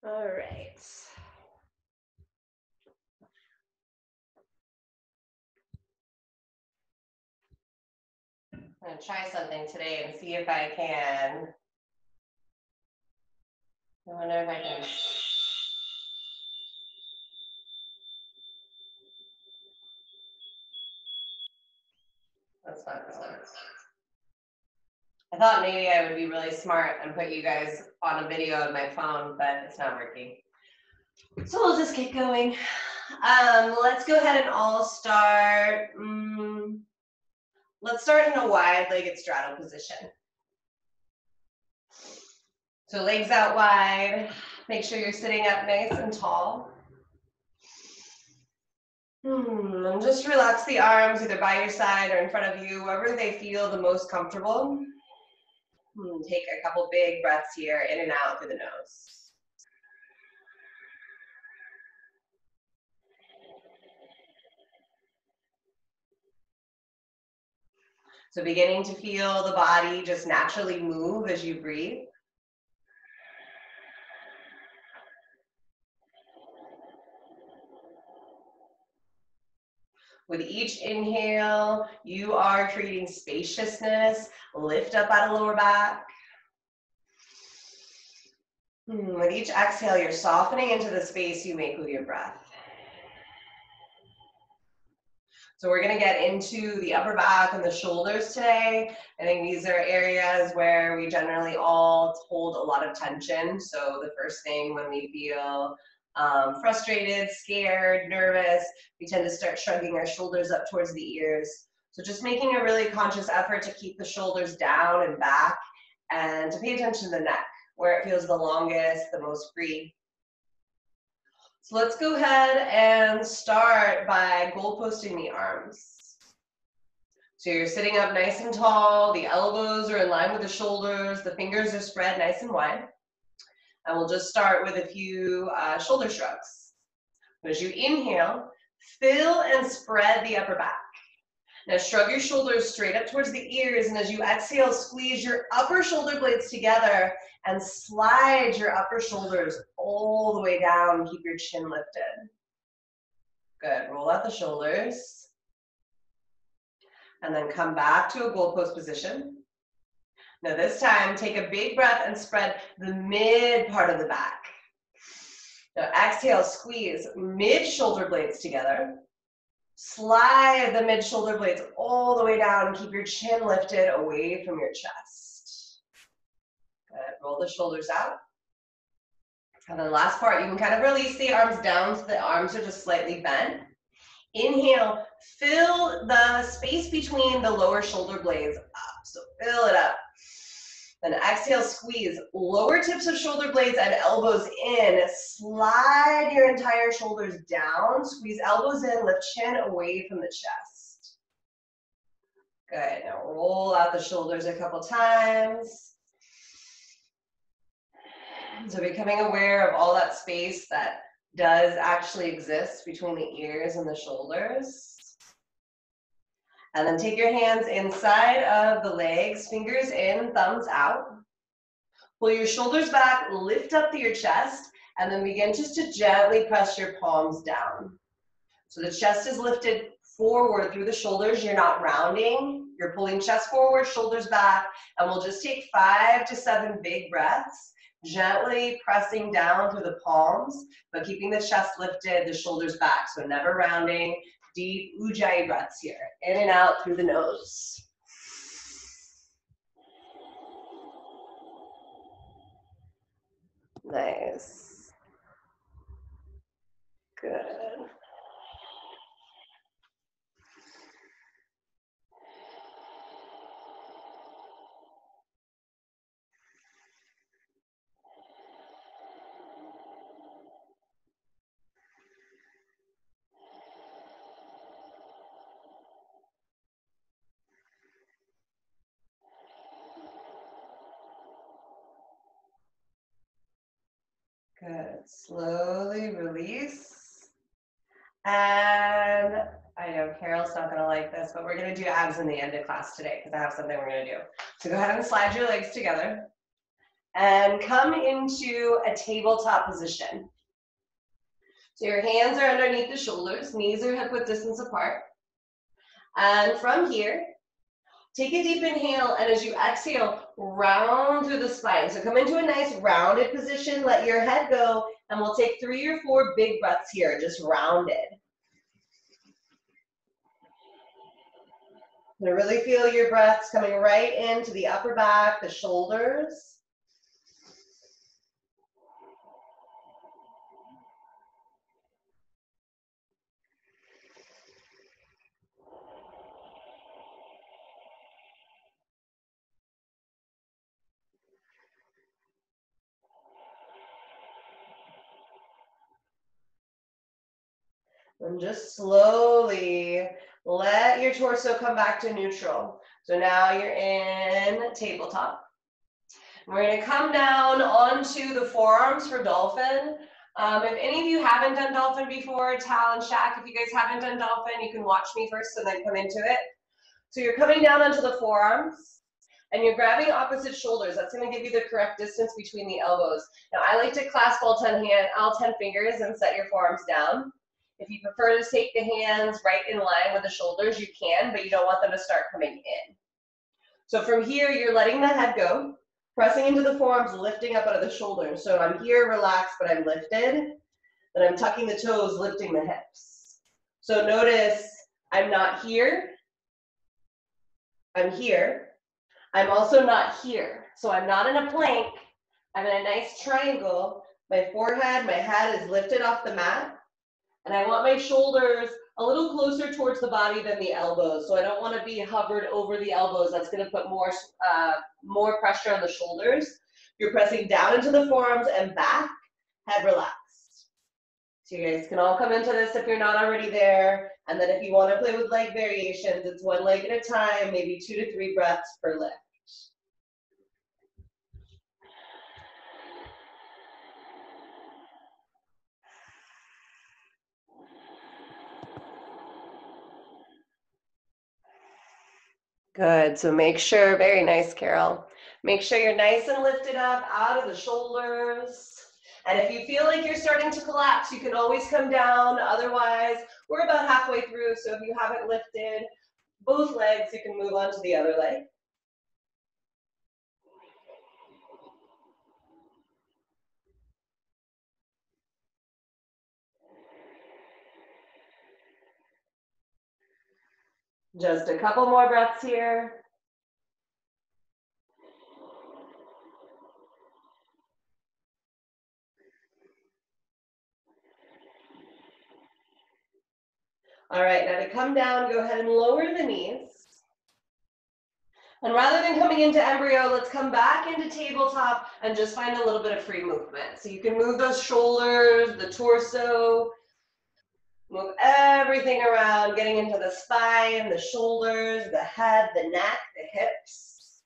All right. I'm going to try something today and see if I can. I wonder if I can. That's not going to work. I thought maybe I would be really smart and put you guys on a video of my phone, but it's not working. So we'll just get going. Let's go ahead and all start. Let's start in a wide-legged straddle position. So legs out wide. Make sure you're sitting up nice and tall. And just relax the arms either by your side or in front of you, wherever they feel the most comfortable. Take a couple big breaths here, in and out through the nose. So beginning to feel the body just naturally move as you breathe. With each inhale, you are creating spaciousness, lift up out of lower back. With each exhale, you're softening into the space you make with your breath. So we're gonna get into the upper back and the shoulders today. I think these are areas where we generally all hold a lot of tension. So the first thing when we feel frustrated, scared, nervous, we tend to start shrugging our shoulders up towards the ears. So just making a really conscious effort to keep the shoulders down and back and to pay attention to the neck, where it feels the longest, the most free. So let's go ahead and start by goalposting the arms. So you're sitting up nice and tall, the elbows are in line with the shoulders, the fingers are spread nice and wide. And we'll just start with a few shoulder shrugs. As you inhale, fill and spread the upper back. Now shrug your shoulders straight up towards the ears, and as you exhale, squeeze your upper shoulder blades together and slide your upper shoulders all the way down. Keep your chin lifted. Good. Roll out the shoulders. And then come back to a goalpost position. Now this time, take a big breath and spread the mid part of the back. Now exhale, squeeze mid shoulder blades together. Slide the mid shoulder blades all the way down and keep your chin lifted away from your chest. Good. Roll the shoulders out. And then last part, you can kind of release the arms down so the arms are just slightly bent. Inhale, fill the space between the lower shoulder blades up. So fill it up. Then exhale, squeeze lower tips of shoulder blades and elbows in. Slide your entire shoulders down. Squeeze elbows in, lift chin away from the chest. Good. Now roll out the shoulders a couple times. So becoming aware of all that space that does actually exist between the ears and the shoulders. And then take your hands inside of the legs, fingers in, thumbs out. Pull your shoulders back, lift up to your chest, and then begin just to gently press your palms down. So the chest is lifted forward through the shoulders. You're not rounding. You're pulling chest forward, shoulders back, and we'll just take 5 to 7 big breaths, gently pressing down through the palms, but keeping the chest lifted, the shoulders back, so never rounding. Deep ujjayi breaths here, in and out through the nose. Nice. Good. Good. Slowly release. And I know Carol's not going to like this, but we're going to do abs in the end of class today because I have something we're going to do. So go ahead and slide your legs together. And come into a tabletop position. So your hands are underneath the shoulders, knees are hip width distance apart. And from here, take a deep inhale, and as you exhale, round through the spine. So come into a nice rounded position, let your head go, and we'll take 3 or 4 big breaths here, just rounded. So really feel your breaths coming right into the upper back, the shoulders. And just slowly let your torso come back to neutral. So now you're in tabletop. We're going to come down onto the forearms for Dolphin. If any of you haven't done Dolphin before, Tal and Shaq, if you guys haven't done Dolphin, you can watch me first and then come into it. So you're coming down onto the forearms, and you're grabbing opposite shoulders. That's going to give you the correct distance between the elbows. Now, I like to clasp all 10 fingers and set your forearms down. If you prefer to take the hands right in line with the shoulders, you can, but you don't want them to start coming in. So from here, you're letting the head go, pressing into the forearms, lifting up out of the shoulders. So I'm here, relaxed, but I'm lifted. Then I'm tucking the toes, lifting the hips. So notice I'm not here. I'm here. I'm also not here. So I'm not in a plank. I'm in a nice triangle. My forehead, my head is lifted off the mat. And I want my shoulders a little closer towards the body than the elbows. So I don't want to be hovered over the elbows. That's going to put more pressure on the shoulders. You're pressing down into the forearms and back, head relaxed. So you guys can all come into this if you're not already there. And then if you want to play with leg variations, it's 1 leg at a time, maybe 2 to 3 breaths per lift. Good, so make sure, very nice, Carol. Make sure you're nice and lifted up out of the shoulders. And if you feel like you're starting to collapse, you can always come down. Otherwise, we're about halfway through, so if you haven't lifted both legs, you can move on to the other leg. Just a couple more breaths here. All right, now to come down, go ahead and lower the knees. And rather than coming into embryo, let's come back into tabletop and just find a little bit of free movement. So you can move those shoulders, the torso, move everything around, getting into the spine, the shoulders, the head, the neck, the hips.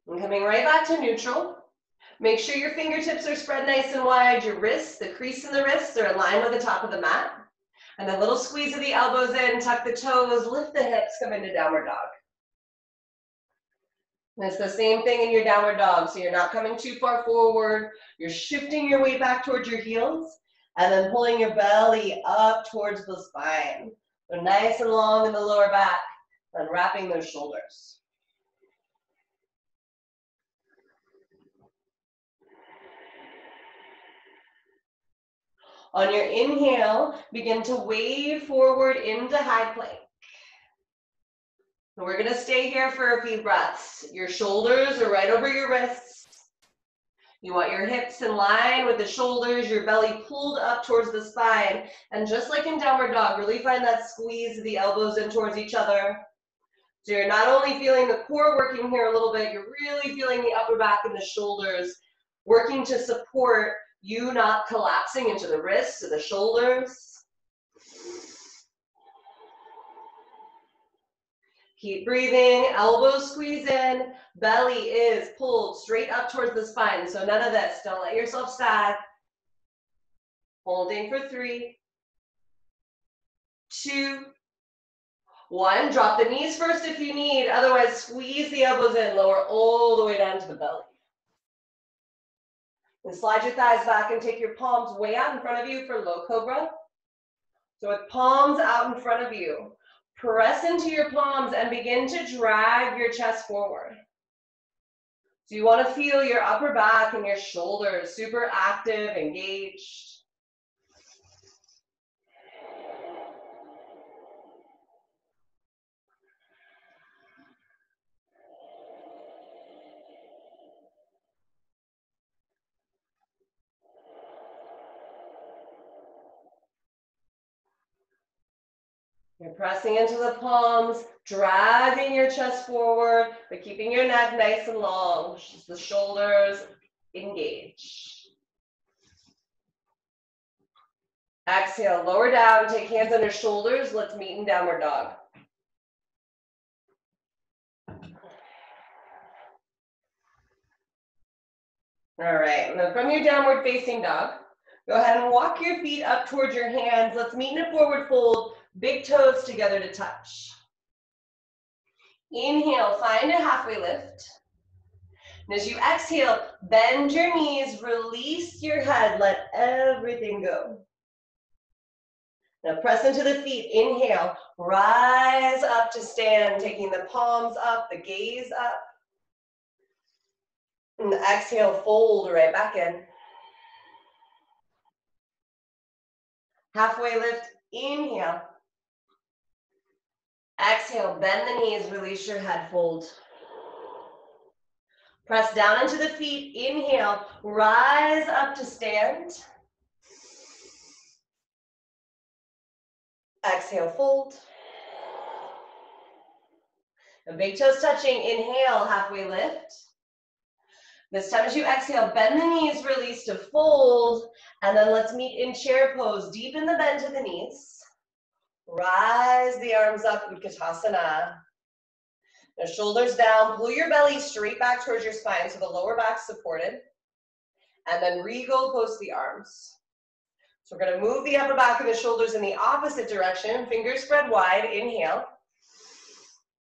And coming right back to neutral. Make sure your fingertips are spread nice and wide. Your wrists, the crease in the wrists are in line with the top of the mat. And a little squeeze of the elbows in, tuck the toes, lift the hips, come into downward dog. And it's the same thing in your downward dog. So you're not coming too far forward. You're shifting your weight back towards your heels and then pulling your belly up towards the spine. So nice and long in the lower back and wrapping those shoulders. On your inhale, begin to wave forward into high plank. And we're going to stay here for a few breaths. Your shoulders are right over your wrists. You want your hips in line with the shoulders, your belly pulled up towards the spine. And just like in downward dog, really find that squeeze of the elbows in towards each other. So you're not only feeling the core working here a little bit, you're really feeling the upper back and the shoulders working to support you not collapsing into the wrists or the shoulders. Keep breathing, elbows squeeze in, belly is pulled straight up towards the spine. So none of this, don't let yourself sag. Holding for 3, 2, 1. Drop the knees first if you need. Otherwise, squeeze the elbows in. Lower all the way down to the belly. And slide your thighs back and take your palms way out in front of you for low cobra. So with palms out in front of you, press into your palms and begin to drag your chest forward. So you want to feel your upper back and your shoulders super active, engaged. You're pressing into the palms, dragging your chest forward, but keeping your neck nice and long. Just the shoulders engaged. Exhale, lower down, take hands on your shoulders. Let's meet in downward dog. All right, and then from your downward facing dog, go ahead and walk your feet up towards your hands. Let's meet in a forward fold, big toes together to touch. Inhale, find a halfway lift. And as you exhale, bend your knees, release your head, let everything go. Now press into the feet, inhale, rise up to stand, taking the palms up, the gaze up. And exhale, fold right back in. Halfway lift, inhale. Exhale, bend the knees, release your head, fold. Press down into the feet, inhale, rise up to stand. Exhale, fold. And big toes touching, inhale, halfway lift. This time as you exhale, bend the knees, release to fold, and then let's meet in chair pose. Deepen the bend to the knees. Rise the arms up, Utkatasana. Now shoulders down, pull your belly straight back towards your spine so the lower back's supported. And then regal post the arms. So we're gonna move the upper back and the shoulders in the opposite direction. Fingers spread wide, inhale.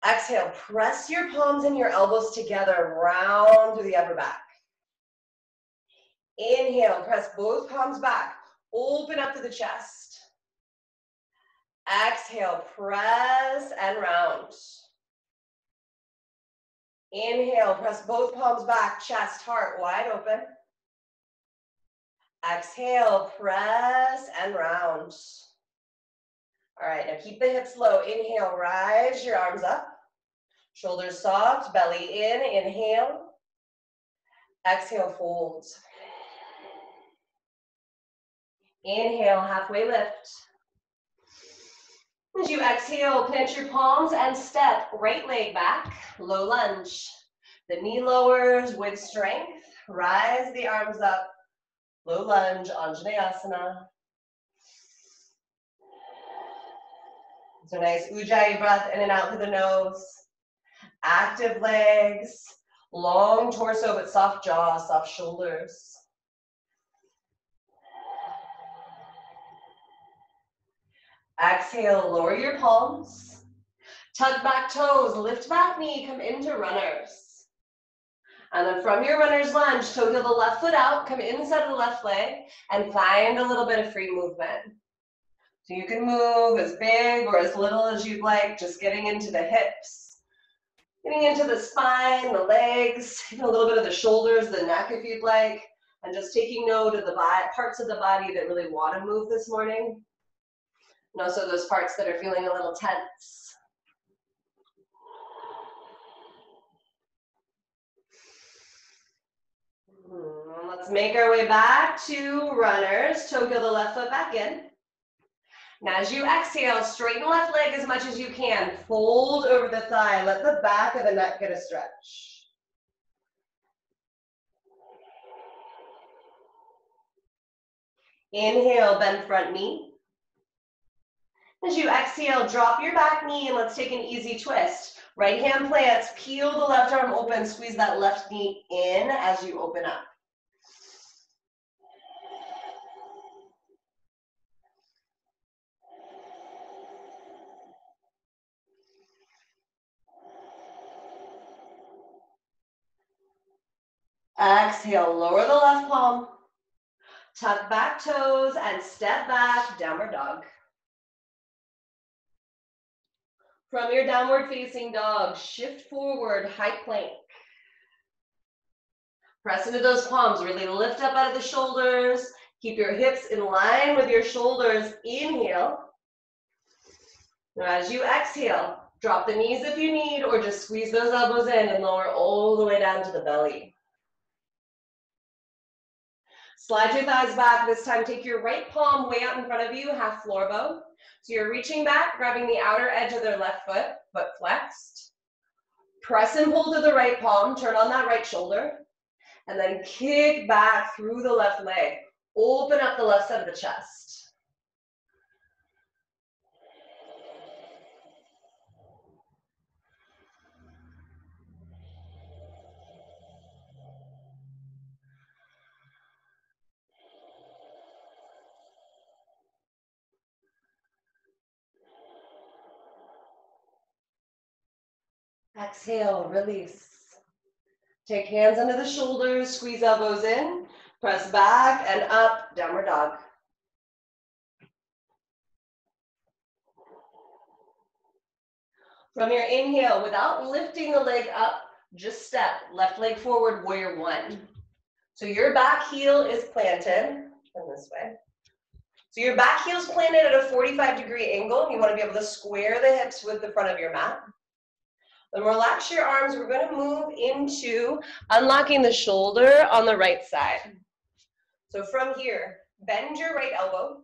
Exhale, press your palms and your elbows together, round through the upper back. Inhale, press both palms back, open up to the chest. Exhale, press and round. Inhale, press both palms back, chest, heart wide open. Exhale, press and round. All right, now keep the hips low. Inhale, rise your arms up. Shoulders soft, belly in, inhale. Exhale, fold. Inhale, halfway lift. As you exhale, pinch your palms and step right leg back, low lunge. The knee lowers with strength. Rise the arms up, low lunge, Anjaneyasana. So nice Ujjayi breath in and out through the nose. Active legs, long torso but soft jaw, soft shoulders. Exhale, lower your palms. Tuck back toes, lift back knee, come into runners. And then from your runner's lunge, toe heel the left foot out, come inside the left leg, and find a little bit of free movement. So you can move as big or as little as you'd like, just getting into the hips, getting into the spine, the legs, even a little bit of the shoulders, the neck if you'd like, and just taking note of the parts of the body that really want to move this morning. And also those parts that are feeling a little tense. Let's make our way back to runners. Toe heel the left foot back in. Now as you exhale, straighten left leg as much as you can. Fold over the thigh. Let the back of the neck get a stretch. Inhale, bend front knee. As you exhale, drop your back knee and let's take an easy twist. Right hand plants, peel the left arm open, squeeze that left knee in as you open up. Exhale, lower the left palm. Tuck back toes and step back, downward dog. From your downward facing dog, shift forward, high plank. Press into those palms, really lift up out of the shoulders. Keep your hips in line with your shoulders. Inhale. Now as you exhale, drop the knees if you need, or just squeeze those elbows in and lower all the way down to the belly. Slide your thighs back. This time, take your right palm way out in front of you, half floor bow. So you're reaching back, grabbing the outer edge of their left foot, foot flexed. Press and pull to the right palm, turn on that right shoulder, and then kick back through the left leg. Open up the left side of the chest. Exhale, release. Take hands under the shoulders, squeeze elbows in, press back and up, downward dog. From your inhale, without lifting the leg up, just step, left leg forward, warrior one. So your back heel is planted, turn this way. So your back heel is planted at a 45-degree angle. You want to be able to square the hips with the front of your mat. Then relax your arms. We're going to move into unlocking the shoulder on the right side. So from here, bend your right elbow.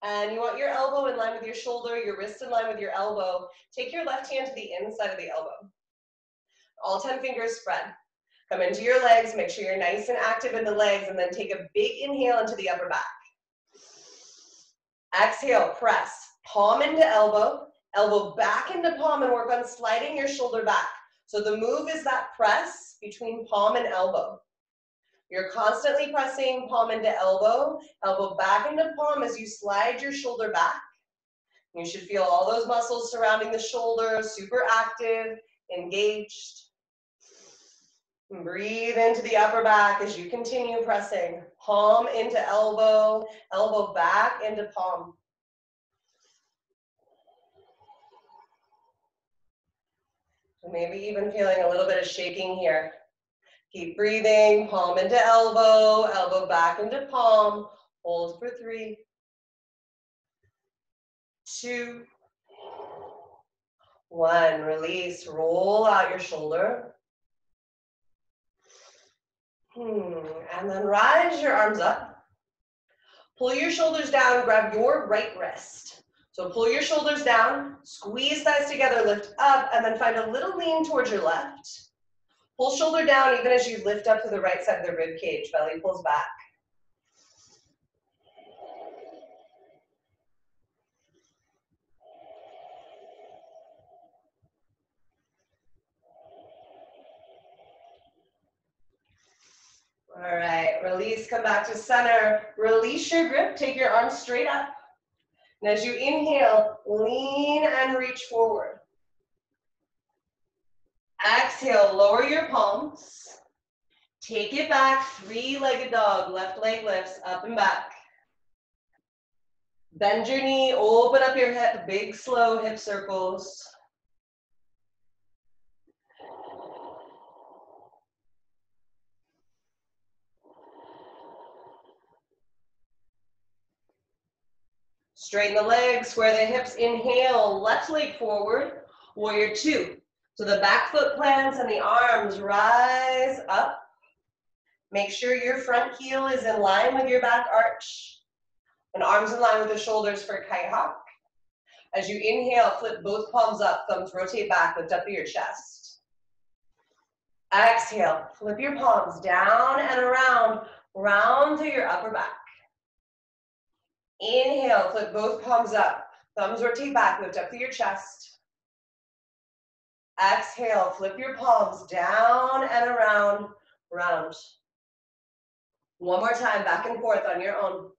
And you want your elbow in line with your shoulder, your wrist in line with your elbow. Take your left hand to the inside of the elbow. All 10 fingers spread. Come into your legs, make sure you're nice and active in the legs, and then take a big inhale into the upper back. Exhale, press. Palm into elbow, elbow back into palm, and work on sliding your shoulder back. So the move is that press between palm and elbow. You're constantly pressing palm into elbow, elbow back into palm as you slide your shoulder back. You should feel all those muscles surrounding the shoulder, super active, engaged. And breathe into the upper back as you continue pressing. Palm into elbow, elbow back into palm. Maybe even feeling a little bit of shaking here. Keep breathing, palm into elbow, elbow back into palm. Hold for 3, 2, 1. Release, roll out your shoulder. And then rise your arms up. Pull your shoulders down, grab your right wrist. So pull your shoulders down, squeeze thighs together, lift up, and then find a little lean towards your left. Pull shoulder down even as you lift up to the right side of the rib cage, belly pulls back. All right, release, come back to center. Release your grip, take your arms straight up. And as you inhale, lean and reach forward. Exhale, lower your palms. Take it back, 3-legged dog, left leg lifts, up and back. Bend your knee, open up your hip, big slow hip circles. Straighten the legs, square the hips, inhale, left leg forward, warrior 2. So the back foot plants and the arms rise up. Make sure your front heel is in line with your back arch. And arms in line with the shoulders for kite hawk. As you inhale, flip both palms up, thumbs rotate back, lift up to your chest. Exhale, flip your palms down and around, round through your upper back. Inhale, flip both palms up, thumbs rotate back, lift up to your chest. Exhale, flip your palms down and around, round. One more time, back and forth on your own.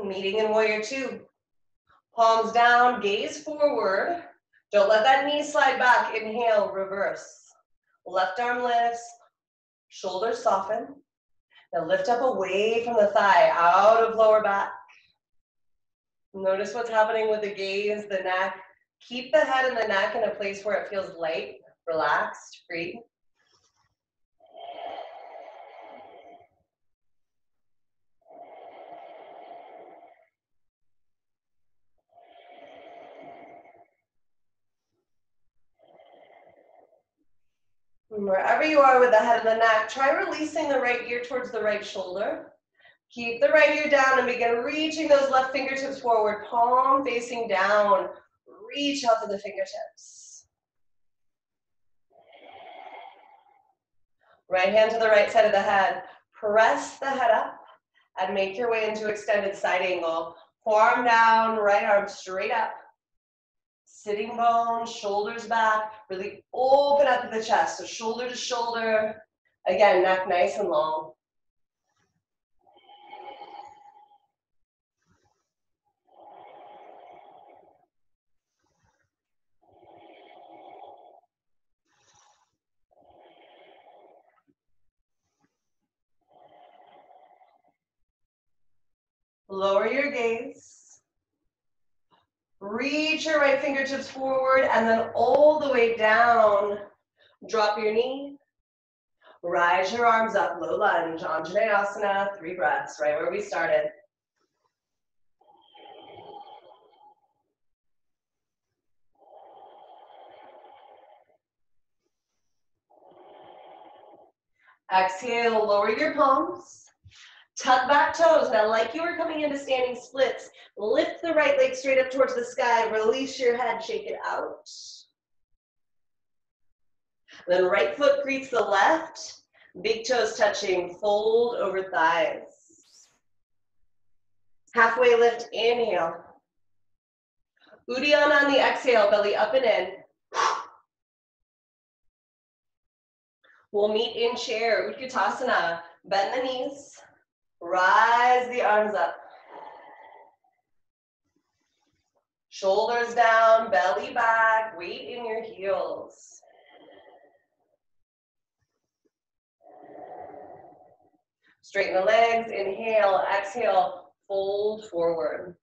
Meeting in warrior 2. Palms down, gaze forward. Don't let that knee slide back. Inhale, reverse. Left arm lifts, shoulders soften. Now lift up away from the thigh, out of lower back. Notice what's happening with the gaze, the neck. Keep the head and the neck in a place where it feels light, relaxed, free. And wherever you are with the head and the neck, try releasing the right ear towards the right shoulder. Keep the right ear down and begin reaching those left fingertips forward, palm facing down. Reach out to the fingertips. Right hand to the right side of the head. Press the head up and make your way into extended side angle. Forearm down, right arm straight up. Sitting bones, shoulders back. Really open up the chest, so shoulder to shoulder. Again, neck nice and long. Lower your gaze. Reach your right fingertips forward and then all the way down. Drop your knee. Rise your arms up, low lunge, Anjaneyasana, 3 breaths, right where we started. Exhale, lower your palms. Tuck back toes. Now, like you were coming into standing splits, lift the right leg straight up towards the sky. Release your head, shake it out. Then right foot greets the left. Big toes touching, fold over thighs. Halfway lift, inhale. Uddiyana on the exhale, belly up and in. We'll meet in chair, Utkatasana. Bend the knees. Rise the arms up. Shoulders down, belly back, weight in your heels. Straighten the legs, inhale, exhale, fold forward.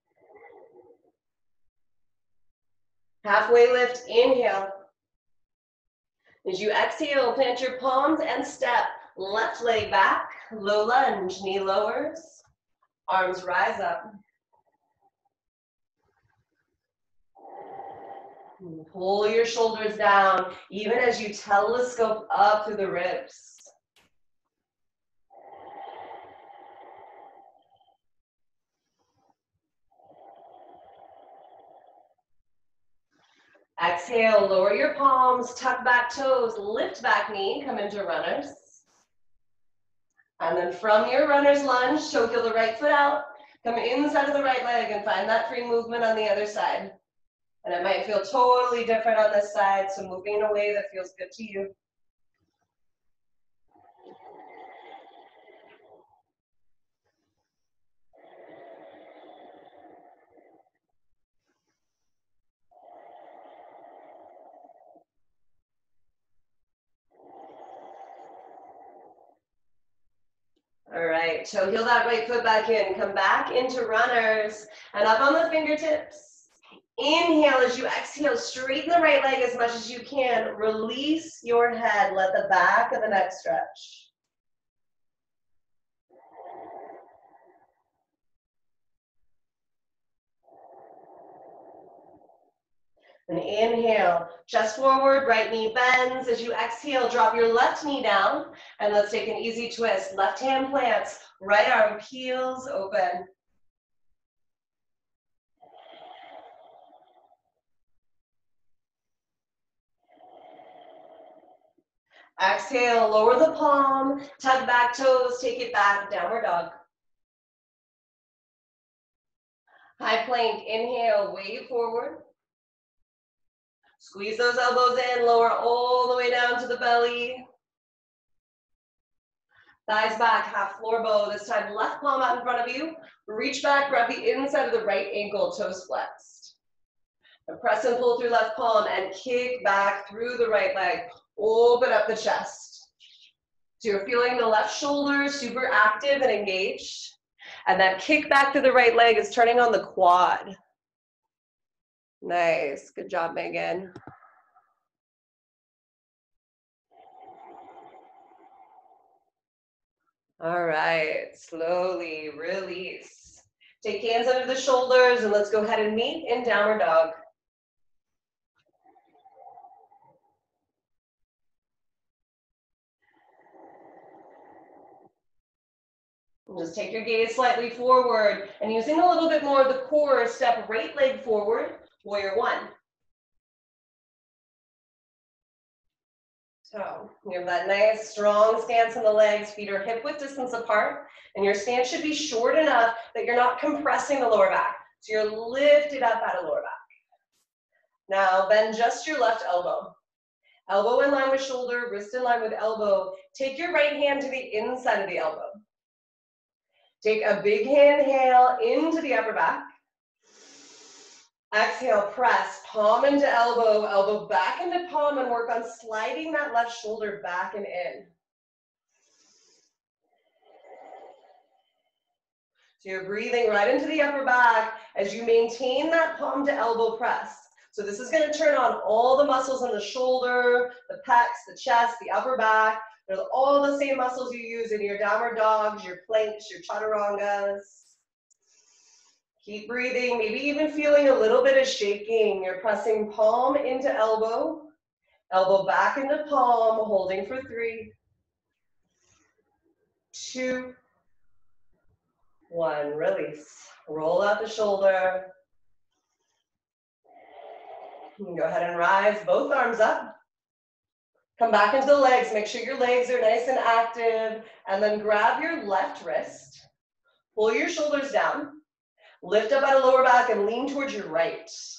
Halfway lift, inhale. As you exhale, plant your palms and step. Left leg back, low lunge, knee lowers, arms rise up. Pull your shoulders down, even as you telescope up through the ribs. Exhale, lower your palms, tuck back toes, lift back knee, come into runners. And then from your runner's lunge, toe heel the right foot out, come inside of the right leg and find that free movement on the other side. And it might feel totally different on this side, so moving in a way that feels good to you. All right, toe heel that right foot back in. Come back into runners and up on the fingertips. Inhale as you exhale, straighten the right leg as much as you can. Release your head, let the back of the neck stretch. And inhale, chest forward, right knee bends. As you exhale, drop your left knee down. And let's take an easy twist. Left hand plants, right arm peels open. Exhale, lower the palm, tug back toes, take it back, downward dog. High plank, inhale, wave forward. Squeeze those elbows in, lower all the way down to the belly. Thighs back, half floor bow. This time, left palm out in front of you. Reach back, grab the inside of the right ankle, toes flexed. And press and pull through left palm and kick back through the right leg. Open up the chest. So you're feeling the left shoulder super active and engaged. And that kick back through the right leg is turning on the quad. Nice. Good job, Megan. All right. Slowly release. Take hands under the shoulders and let's go ahead and meet in downward dog. Just take your gaze slightly forward and using a little bit more of the core, step right leg forward, warrior one. So you have that nice strong stance in the legs, feet are hip width distance apart, and your stance should be short enough that you're not compressing the lower back. So you're lifted up out of lower back. Now bend just your left elbow. Elbow in line with shoulder, wrist in line with elbow. Take your right hand to the inside of the elbow. Take a big inhale into the upper back. Exhale, press, palm into elbow, elbow back into palm, and work on sliding that left shoulder back and in. So you're breathing right into the upper back as you maintain that palm to elbow press. So this is going to turn on all the muscles in the shoulder, the pecs, the chest, the upper back. They're all the same muscles you use in your downward dogs, your planks, your chaturangas. Keep breathing, maybe even feeling a little bit of shaking. You're pressing palm into elbow, elbow back into palm, holding for 3, 2, 1. Release. Roll out the shoulder. You can go ahead and rise, both arms up. Come back into the legs. Make sure your legs are nice and active. And then grab your left wrist. Pull your shoulders down. Lift up out of lower back and lean towards your right. So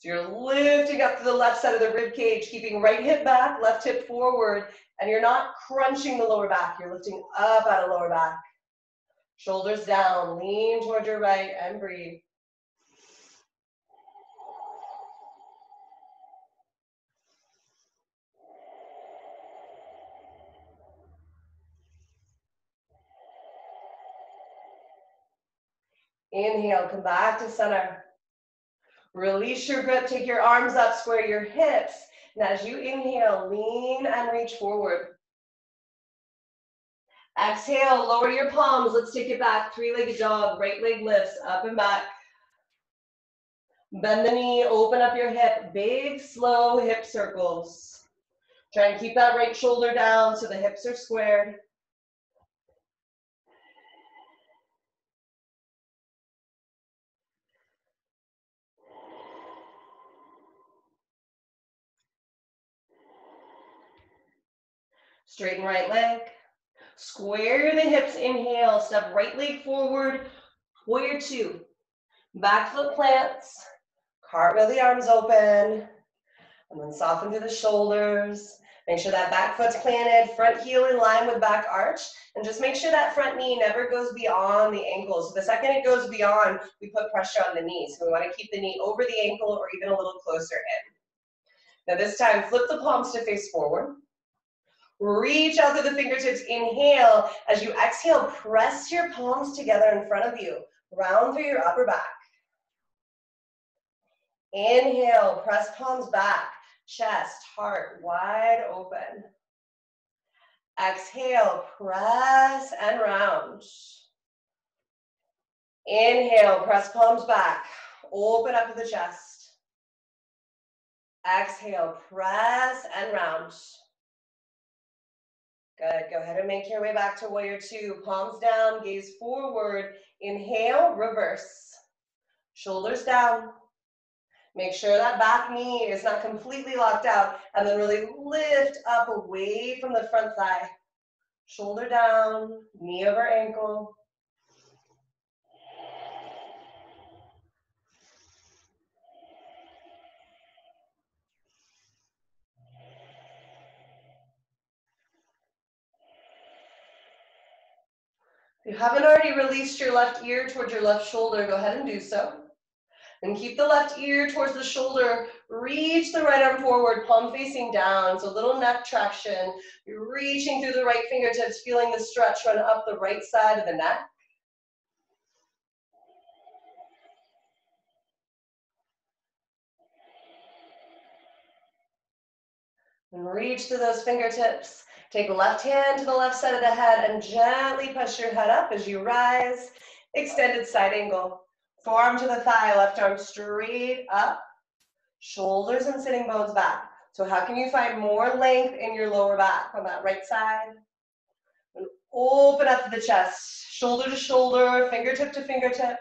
you're lifting up to the left side of the rib cage, keeping right hip back, left hip forward, and you're not crunching the lower back. You're lifting up out of lower back. Shoulders down, lean towards your right and breathe. Inhale, come back to center. Release your grip, take your arms up, square your hips. And as you inhale, lean and reach forward. Exhale, lower your palms. Let's take it back. 3-legged dog, right leg lifts, up and back. Bend the knee, open up your hip. Big, slow hip circles. Try and keep that right shoulder down so the hips are squared. Straighten right leg. Square the hips, inhale. Step right leg forward. Warrior 2. Back foot plants. Cartwheel the arms open. And then soften through the shoulders. Make sure that back foot's planted. Front heel in line with back arch. And just make sure that front knee never goes beyond the ankle. So the second it goes beyond, we put pressure on the knee. So we want to keep the knee over the ankle or even a little closer in. Now this time, flip the palms to face forward. Reach out through the fingertips, inhale. As you exhale, press your palms together in front of you. Round through your upper back. Inhale, press palms back. Chest, heart, wide open. Exhale, press and round. Inhale, press palms back. Open up to the chest. Exhale, press and round. Good, go ahead and make your way back to warrior 2. Palms down, gaze forward. Inhale, reverse. Shoulders down. Make sure that back knee is not completely locked out. And then really lift up away from the front thigh. Shoulder down, knee over ankle. If you haven't already released your left ear towards your left shoulder, go ahead and do so. And keep the left ear towards the shoulder. Reach the right arm forward, palm facing down. So a little neck traction. You're reaching through the right fingertips, feeling the stretch run up the right side of the neck. And reach through those fingertips. Take the left hand to the left side of the head and gently push your head up as you rise. Extended side angle. Forearm to the thigh, left arm straight up. Shoulders and sitting bones back. So how can you find more length in your lower back on that right side? And open up to the chest, shoulder to shoulder, fingertip to fingertip.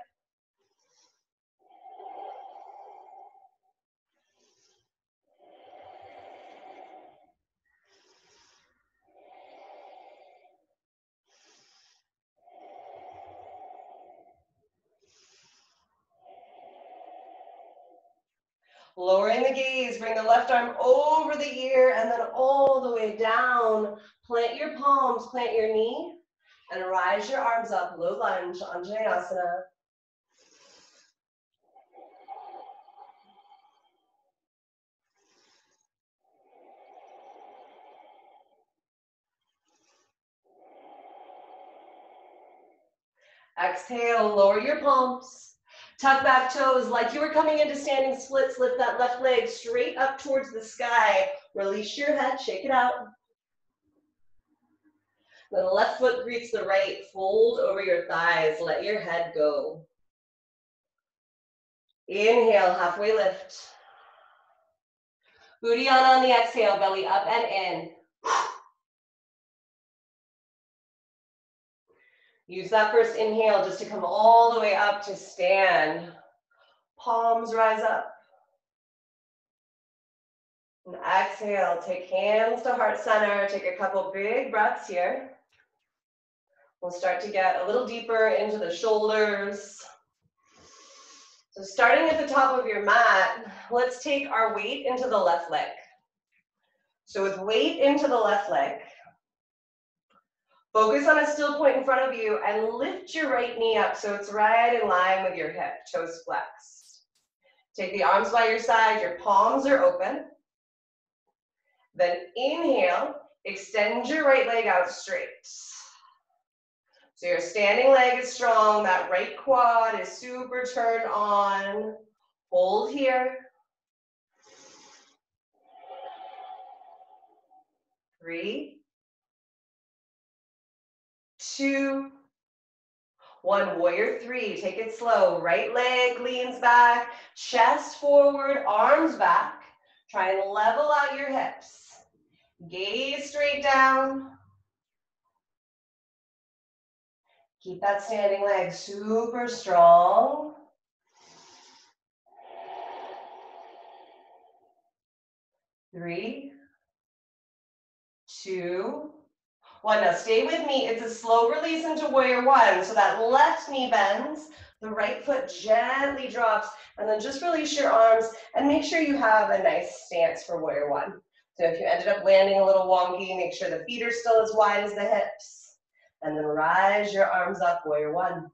Lowering the gaze, bring the left arm over the ear and then all the way down. Plant your palms, plant your knee, and rise your arms up, low lunge, Anjaneyasana. Exhale, lower your palms. Tuck back toes like you were coming into standing splits. Lift that left leg straight up towards the sky. Release your head, shake it out. Then the left foot greets the right. Fold over your thighs. Let your head go. Inhale, halfway lift. Uddiyana on the exhale, belly up and in. Use that first inhale just to come all the way up to stand. Palms rise up. And exhale, take hands to heart center. Take a couple big breaths here. We'll start to get a little deeper into the shoulders. So starting at the top of your mat, let's take our weight into the left leg. So with weight into the left leg, focus on a still point in front of you and lift your right knee up so it's right in line with your hip, toes flexed. Take the arms by your side, your palms are open. Then inhale, extend your right leg out straight. So your standing leg is strong, that right quad is super turned on. Hold here. 3, 2, 1. Warrior 3. Take it slow. Right leg leans back, chest forward, arms back. Try and level out your hips. Gaze straight down. Keep that standing leg super strong. 3, 2, 1. Now stay with me. It's a slow release into warrior 1. So that left knee bends, the right foot gently drops, and then just release your arms and make sure you have a nice stance for warrior 1. So if you ended up landing a little wonky, make sure the feet are still as wide as the hips. And then rise your arms up, warrior 1.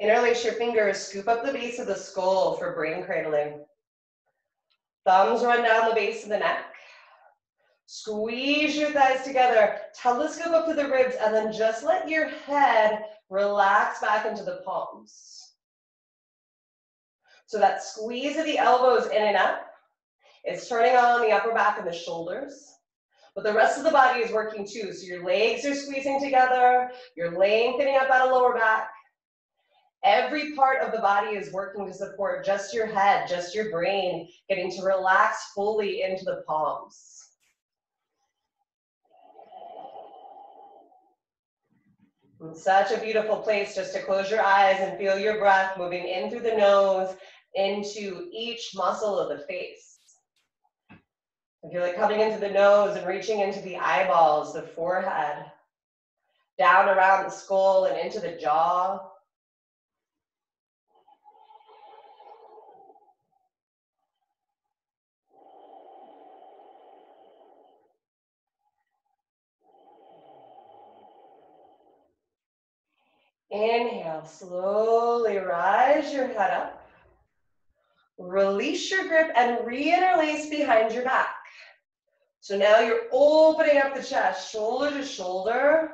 Interlace your fingers, scoop up the base of the skull for brain cradling. Thumbs run down the base of the neck. Squeeze your thighs together. Telescope up to the ribs, and then just let your head relax back into the palms. So that squeeze of the elbows in and up is turning on the upper back and the shoulders. But the rest of the body is working too. So your legs are squeezing together. You're lengthening up out of lower back. Every part of the body is working to support just your head, just your brain, getting to relax fully into the palms. It's such a beautiful place just to close your eyes and feel your breath moving in through the nose, into each muscle of the face. I feel it coming into the nose and reaching into the eyeballs, the forehead, down around the skull and into the jaw. Inhale, slowly rise your head up. Release your grip and re-interlace behind your back. So now you're opening up the chest, shoulder to shoulder,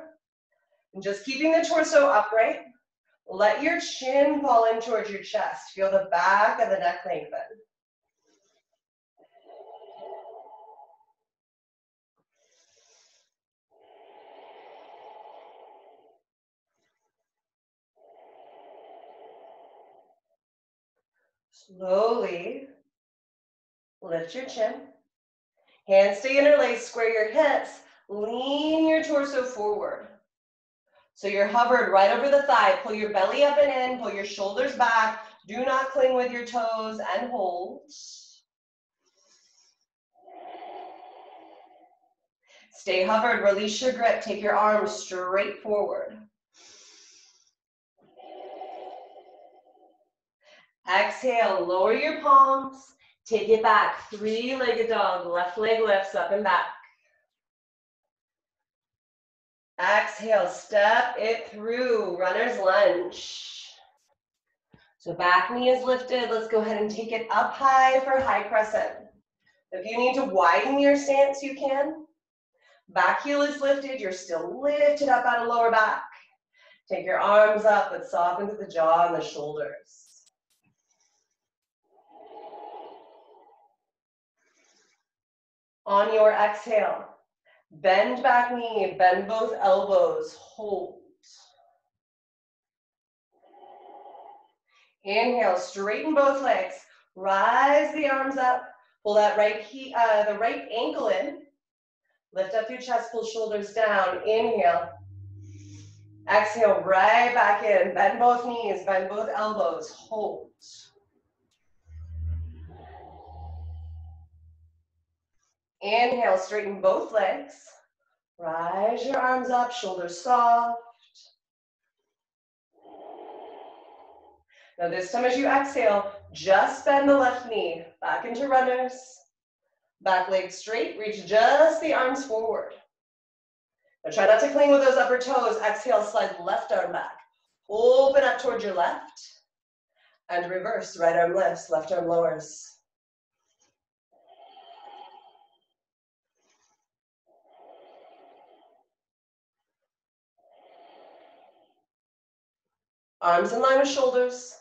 and just keeping the torso upright. Let your chin fall in towards your chest. Feel the back of the neck lengthen. Slowly lift your chin. Hands stay interlaced, square your hips, lean your torso forward. So you're hovered right over the thigh. Pull your belly up and in, pull your shoulders back. Do not cling with your toes and hold. Stay hovered, release your grip, take your arms straight forward. Exhale, lower your palms, take it back, three-legged dog, left leg lifts up and back. Exhale, step it through, runner's lunge. So back knee is lifted, let's go ahead and take it up high for high crescent. If you need to widen your stance, you can. Back heel is lifted, you're still lifted up out of lower back. Take your arms up, but soften to the jaw and the shoulders. On your exhale, bend back knee, bend both elbows, hold. Inhale, straighten both legs, rise the arms up, pull that the right ankle in, lift up your chest, pull shoulders down, inhale. Exhale, right back in, bend both knees, bend both elbows, hold. Inhale, straighten both legs, rise your arms up, shoulders soft. Now this time as you exhale, just bend the left knee, back into runners. Back leg straight, reach just the arms forward. Now try not to cling with those upper toes. Exhale, slide left arm back. Open up towards your left. And reverse, right arm lifts, left arm lowers. Arms in line with shoulders.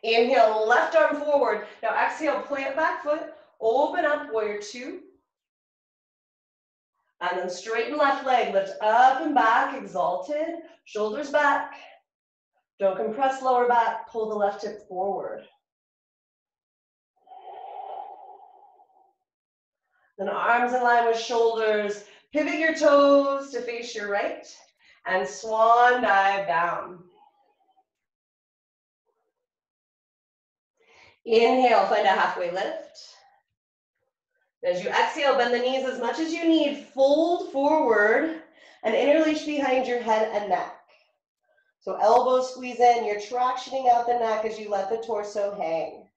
Inhale, left arm forward. Now exhale, plant back foot. Open up, warrior two. And then straighten left leg, lift up and back, exalted. Shoulders back. Don't compress lower back, pull the left hip forward. Then arms in line with shoulders. Pivot your toes to face your right. And swan dive down. Inhale, find a halfway lift. As you exhale, bend the knees as much as you need. Fold forward and interlace behind your head and neck. So elbows squeeze in. You're tractioning out the neck as you let the torso hang.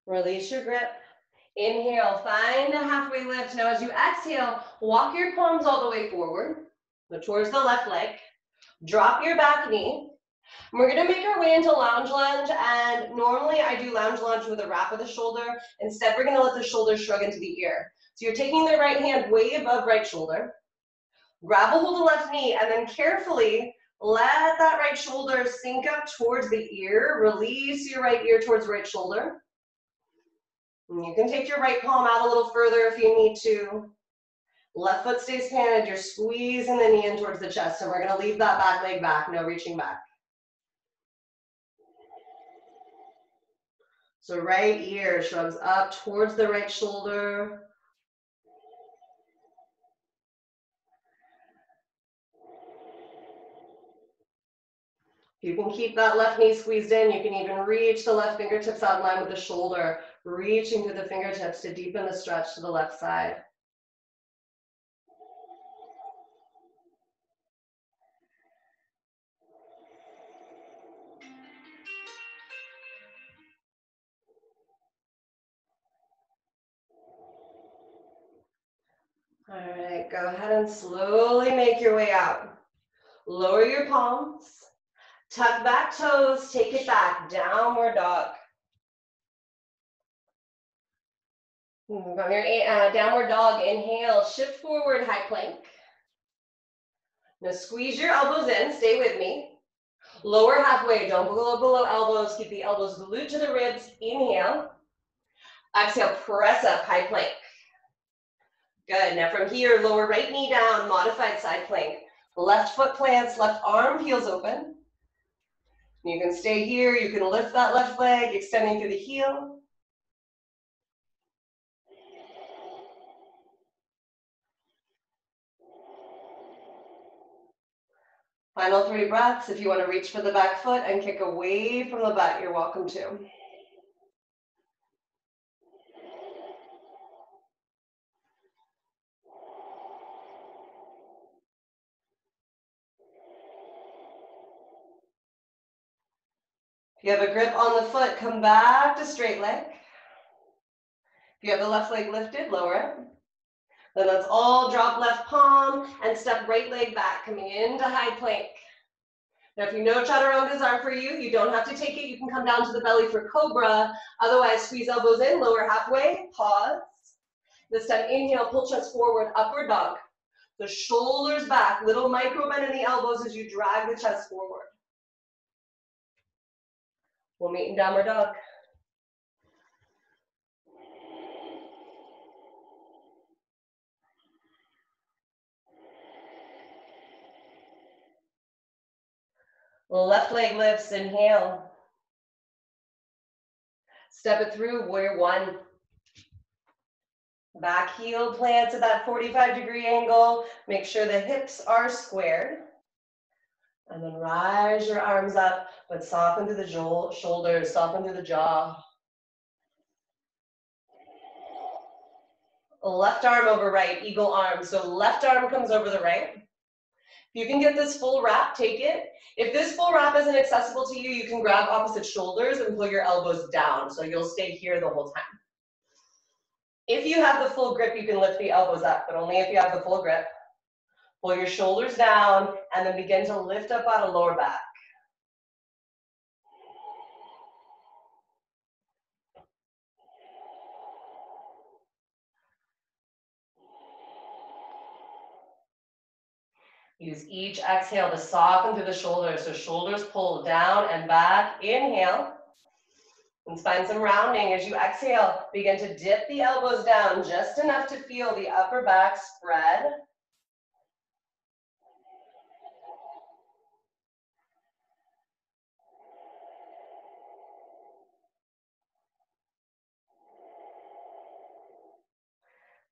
Release your grip. Inhale, find a halfway lift. Now as you exhale, walk your palms all the way forward, but towards the left leg. Drop your back knee. We're gonna make our way into lounge lunge, and normally I do lounge lunge with a wrap of the shoulder. Instead, we're gonna let the shoulder shrug into the ear. So you're taking the right hand way above right shoulder. Grab a hold of the left knee, and then carefully let that right shoulder sink up towards the ear. Release your right ear towards right shoulder. And you can take your right palm out a little further if you need to. Left foot stays planted. You're squeezing the knee in towards the chest, and we're gonna leave that back leg back, no reaching back. So right ear shrugs up towards the right shoulder. You can keep that left knee squeezed in. You can even reach the left fingertips out in line with the shoulder, reaching through the fingertips to deepen the stretch to the left side. All right, go ahead and slowly make your way out. Lower your palms, tuck back toes, take it back, downward dog. From your downward dog, inhale, shift forward, high plank. Now squeeze your elbows in, stay with me. Lower halfway, don't go below elbows, keep the elbows glued to the ribs, inhale. Exhale, press up, high plank. Good, now from here, lower right knee down, modified side plank. Left foot plants, left arm heels open. You can stay here, you can lift that left leg, extending through the heel. Final 3 breaths. If you want to reach for the back foot and kick away from the butt, you're welcome to. If you have a grip on the foot, come back to straight leg. If you have the left leg lifted, lower it. Then let's all drop left palm and step right leg back, coming into high plank. Now, if you know chaturangas aren't for you, you don't have to take it. You can come down to the belly for Cobra. Otherwise, squeeze elbows in, lower halfway, pause. This time, inhale, pull chest forward, upward dog. The shoulders back, little micro bend in the elbows as you drag the chest forward. We'll meet in downward dog. Left leg lifts, inhale. Step it through, warrior 1. Back heel plants at that 45-degree angle. Make sure the hips are squared. And then rise your arms up, but soften through the shoulders, soften through the jaw. Left arm over right, eagle arm. So left arm comes over the right. If you can get this full wrap, take it. If this full wrap isn't accessible to you, you can grab opposite shoulders and pull your elbows down. So you'll stay here the whole time. If you have the full grip, you can lift the elbows up, but only if you have the full grip. Pull your shoulders down and then begin to lift up out of lower back. Use each exhale to soften through the shoulders. So shoulders pull down and back. Inhale. And find some rounding as you exhale. Begin to dip the elbows down just enough to feel the upper back spread.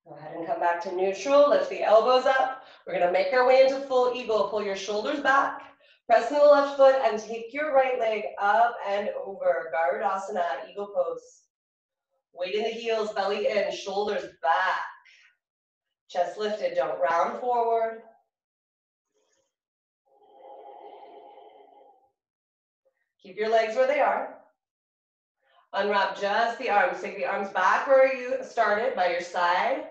Go ahead and come back to neutral. Lift the elbows up. We're going to make our way into full eagle. Pull your shoulders back. Press in the left foot and take your right leg up and over. Garudasana, eagle pose. Weight in the heels, belly in, shoulders back. Chest lifted, don't round forward. Keep your legs where they are. Unwrap just the arms. Take the arms back where you started by your side.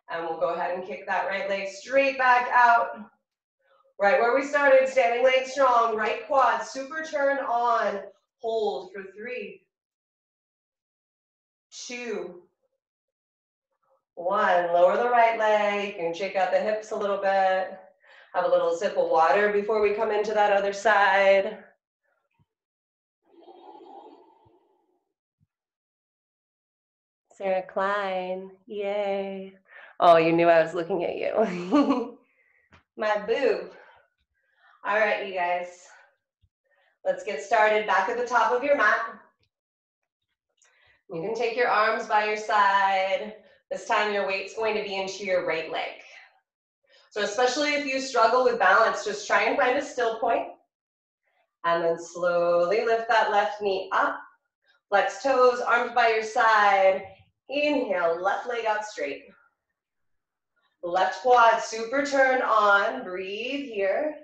And we'll go ahead and kick that right leg straight back out. Right where we started, standing leg strong, right quad, super turn on. Hold for 3, 2, 1. Lower the right leg. You can shake out the hips a little bit. Have a little sip of water before we come into that other side. Sarah Klein, yay. Oh, you knew I was looking at you. My boo. All right, you guys. Let's get started. Back at the top of your mat. You can take your arms by your side. This time your weight's going to be into your right leg. So especially if you struggle with balance, just try and find a still point. And then slowly lift that left knee up. Flex toes, arms by your side. Inhale, left leg out straight. Left quad super turned on. Breathe here.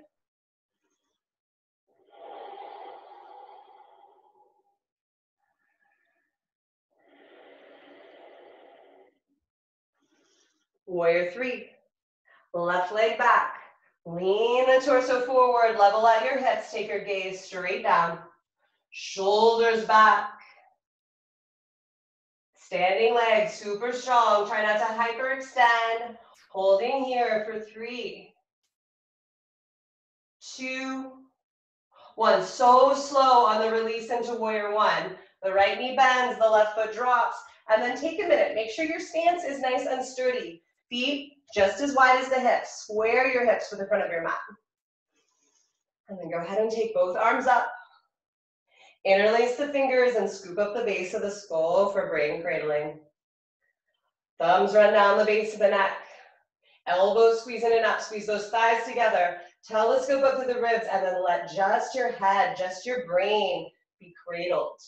Warrior three. Left leg back. Lean the torso forward. Level out your hips. Take your gaze straight down. Shoulders back. Standing legs super strong. Try not to hyperextend. Holding here for 3, 2, 1. So slow on the release into warrior one. The right knee bends, the left foot drops. And then take a minute. Make sure your stance is nice and sturdy. Feet just as wide as the hips. Square your hips to the front of your mat. And then go ahead and take both arms up. Interlace the fingers and scoop up the base of the skull for brain cradling. Thumbs run down the base of the neck. Elbows squeeze in and up. Squeeze those thighs together. Telescope up to the ribs and then let just your head, just your brain be cradled.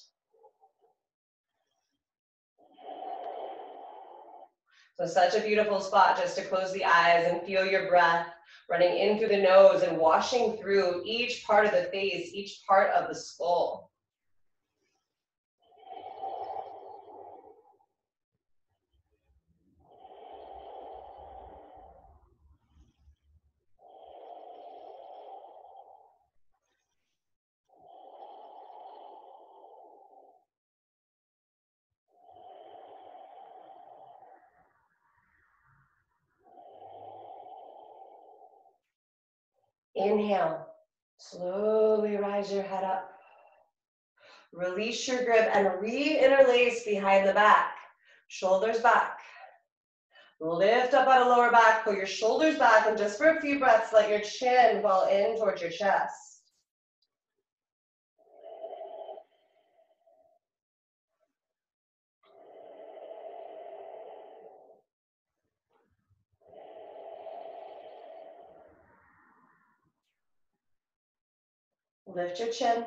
So such a beautiful spot just to close the eyes and feel your breath running in through the nose and washing through each part of the face, each part of the skull. Inhale, slowly rise your head up. Release your grip and re-interlace behind the back. Shoulders back. Lift up out of lower back, pull your shoulders back, and just for a few breaths, let your chin fall in towards your chest. Lift your chin.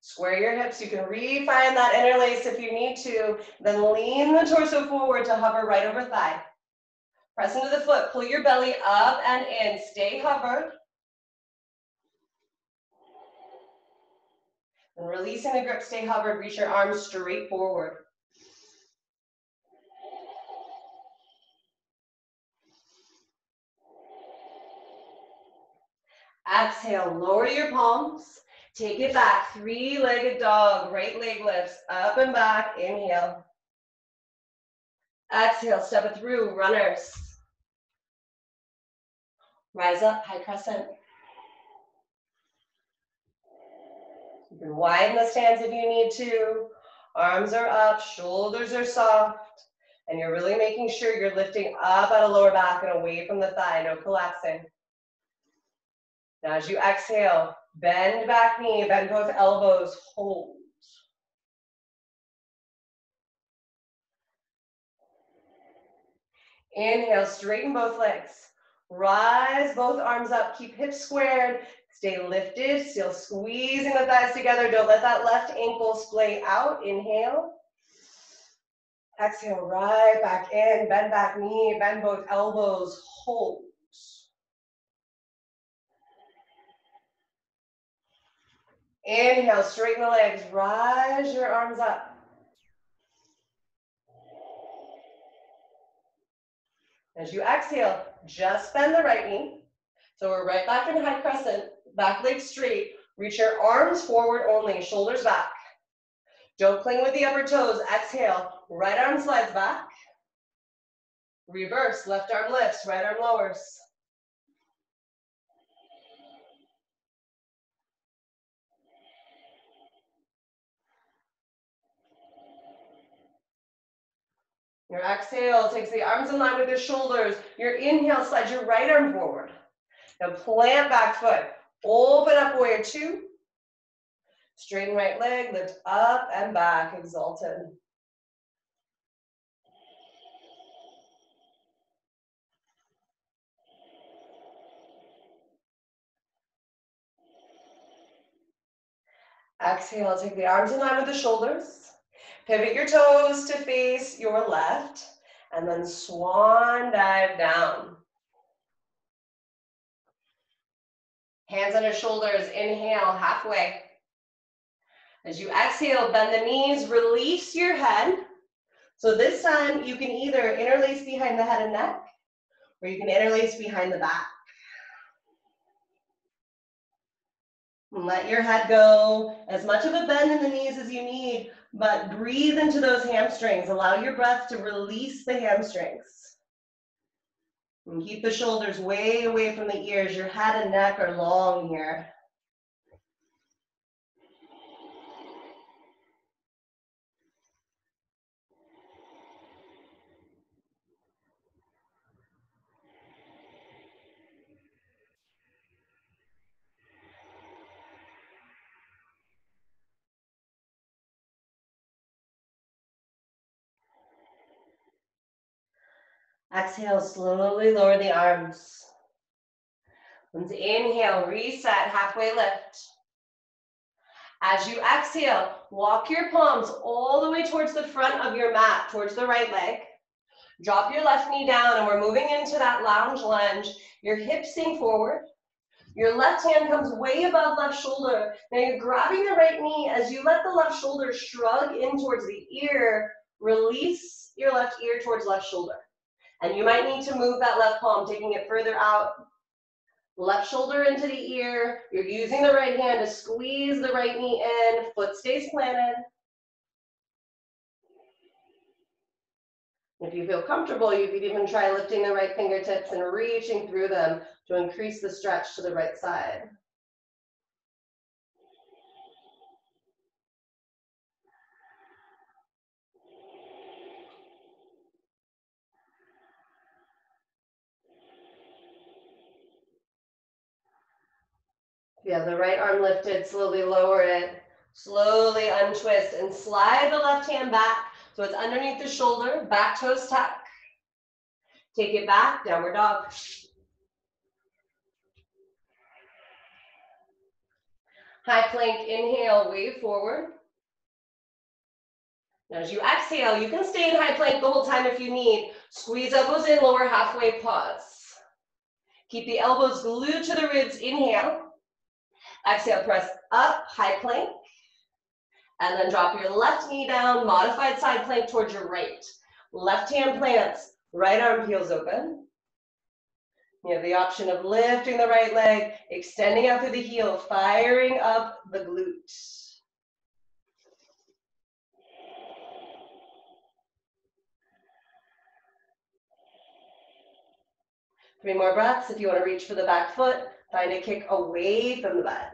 Square your hips. You can refine that interlace if you need to. Then lean the torso forward to hover right over thigh. Press into the foot. Pull your belly up and in. Stay hovered. And releasing the grip, stay hovered. Reach your arms straight forward. Exhale, lower your palms. Take it back, three-legged dog, right leg lifts, up and back, inhale. Exhale, step it through, runners. Rise up, high crescent. You can widen the stance if you need to. Arms are up, shoulders are soft. And you're really making sure you're lifting up out of lower back and away from the thigh, no collapsing. Now as you exhale, bend back knee, bend both elbows, hold. Inhale, straighten both legs. Rise both arms up, keep hips squared. Stay lifted, still squeezing the thighs together. Don't let that left ankle splay out. Inhale. Exhale, right back in, bend back knee, bend both elbows, hold. Inhale, straighten the legs, rise your arms up. As you exhale, just bend the right knee. So we're right back in high crescent, back leg straight. Reach your arms forward only, shoulders back. Don't cling with the upper toes. Exhale, right arm slides back. Reverse, left arm lifts, right arm lowers. Your exhale takes the arms in line with the shoulders. Your inhale slides your right arm forward. Now plant back foot. Open up warrior two. Straighten right leg, lift up and back, exalted. Exhale, take the arms in line with the shoulders. Pivot your toes to face your left, and then swan dive down. Hands on your shoulders, inhale, halfway. As you exhale, bend the knees, release your head. So this time, you can either interlace behind the head and neck, or you can interlace behind the back. And let your head go, as much of a bend in the knees as you need, but breathe into those hamstrings. Allow your breath to release the hamstrings. And keep the shoulders way away from the ears. Your head and neck are long here. Exhale, slowly lower the arms. And inhale, reset, halfway lift. As you exhale, walk your palms all the way towards the front of your mat, towards the right leg. Drop your left knee down, and we're moving into that lounge lunge. Your hips sink forward. Your left hand comes way above left shoulder. Now you're grabbing the right knee as you let the left shoulder shrug in towards the ear. Release your left ear towards left shoulder. And you might need to move that left palm, taking it further out. Left shoulder into the ear. You're using the right hand to squeeze the right knee in. Foot stays planted. If you feel comfortable, you could even try lifting the right fingertips and reaching through them to increase the stretch to the right side. If you have the right arm lifted, slowly lower it. Slowly untwist and slide the left hand back so it's underneath the shoulder, back toes tuck. Take it back, downward dog. High plank, inhale, wave forward. Now as you exhale, you can stay in high plank the whole time if you need. Squeeze elbows in, lower halfway, pause. Keep the elbows glued to the ribs, inhale. Exhale, press up, high plank. And then drop your left knee down, modified side plank towards your right. Left hand plants, right arm peels open. You have the option of lifting the right leg, extending out through the heel, firing up the glute. 3 more breaths. If you want to reach for the back foot, find a kick away from the butt.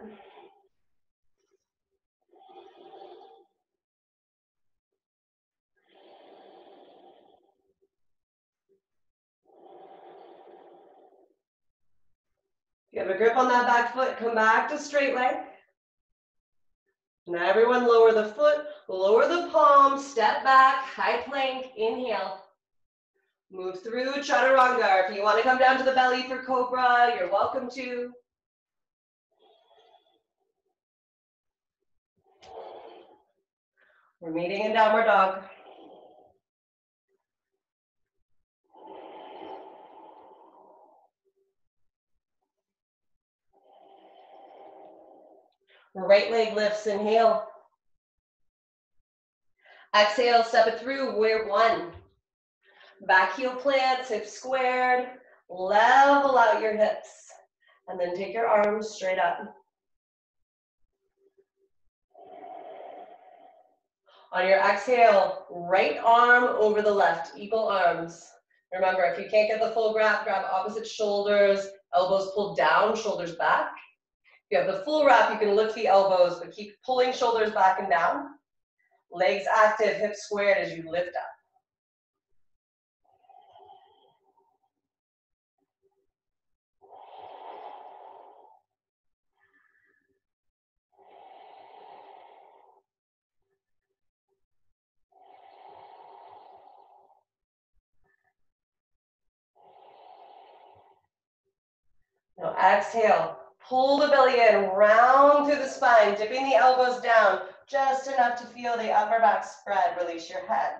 If you have a grip on that back foot, come back to straight leg. Now everyone lower the foot, lower the palm, step back, high plank, inhale. Move through chaturanga. If you want to come down to the belly for Cobra, you're welcome to. We're meeting in downward dog. Right leg lifts, inhale. Exhale, step it through, warrior one. Back heel plants, hips squared. Level out your hips. And then take your arms straight up. On your exhale, right arm over the left, eagle arms. Remember, if you can't get the full wrap, grab opposite shoulders, elbows pulled down, shoulders back. If you have the full wrap, you can lift the elbows, but keep pulling shoulders back and down. Legs active, hips squared as you lift up. Now exhale, Pull the belly in, round through the spine, dipping the elbows down, just enough to feel the upper back spread. Release your head.